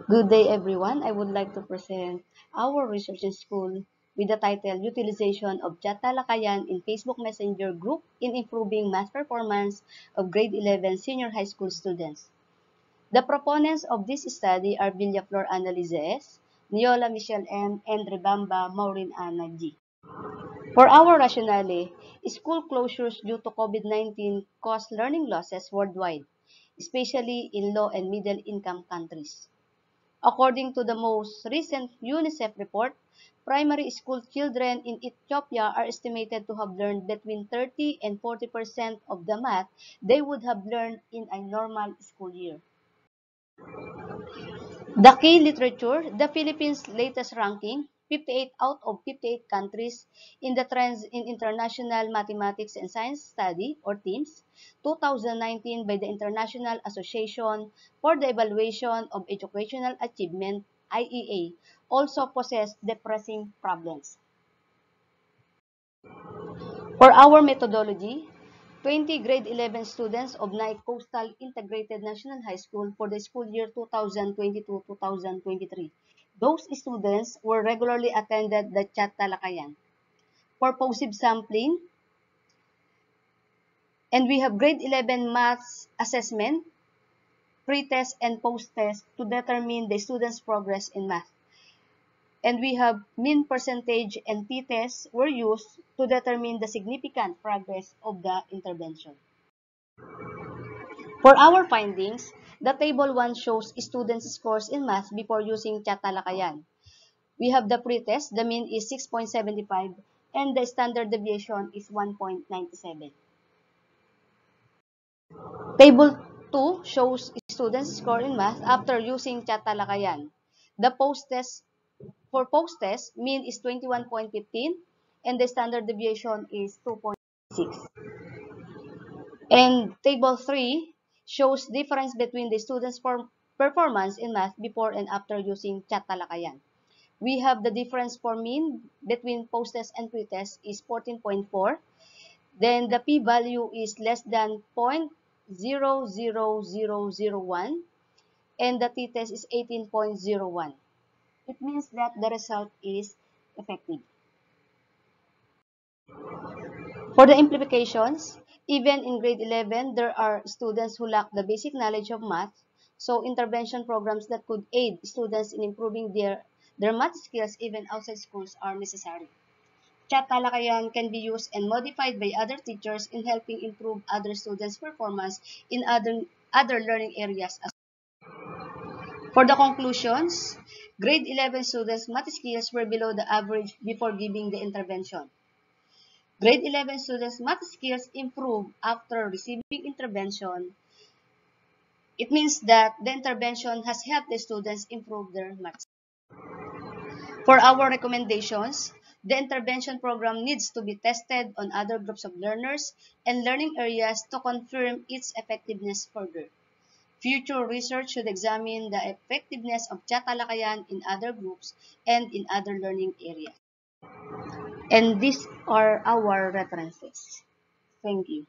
Good day, everyone. I would like to present our research in school with the title Utilization of Chat Talakayan in Facebook Messenger Group in Improving Math Performance of Grade 11 Senior High School Students. The proponents of this study are Villaflor Analises, Niola Michelle M., and Rebamba Maureen Ana G. For our rationale, school closures due to COVID-19 cause learning losses worldwide, especially in low and middle income countries. According to the most recent UNICEF report, primary school children in Ethiopia are estimated to have learned between 30 and 40% of the math they would have learned in a normal school year. The key literature, the Philippines' latest ranking, 58 out of 58 countries in the Trends in International Mathematics and Science Study, or TIMSS, 2019 by the International Association for the Evaluation of Educational Achievement, IEA, also possess depressing problems. For our methodology, 20 grade 11 students of NAIC Coastal Integrated National High School for the school year 2022-2023. Those students were regularly attended the Chat Talakayan. Purposive sampling, and we have grade 11 maths assessment, pre-test and post-test to determine the students' progress in math. And we have mean percentage and t-tests were used to determine the significant progress of the intervention. For our findings, the table 1 shows students' scores in math before using Chat Talakayan. We have the pretest, the mean is 6.75 and the standard deviation is 1.97. Table 2 shows students' score in math after using Chat Talakayan. The post-test, for post-test, mean is 21.15 and the standard deviation is 2.6. And table 3 shows difference between the students' performance in math before and after using Chat Talakayan. We have the difference for mean between post-test and pre-test is 14.4. Then the p-value is less than 0.00001 and the t-test is 18.01. It means that the result is effective. For the implications, even in grade 11, there are students who lack the basic knowledge of math, so intervention programs that could aid students in improving their math skills even outside schools are necessary. Chat Talakayan can be used and modified by other teachers in helping improve other students' performance in other learning areas as well. For the conclusions, grade 11 students' math skills were below the average before giving the intervention. Grade 11 students' math skills improved after receiving intervention. It means that the intervention has helped the students improve their math. For our recommendations, the intervention program needs to be tested on other groups of learners and learning areas to confirm its effectiveness further. Future research should examine the effectiveness of Chat Talakayan in other groups and in other learning areas. And these are our references. Thank you.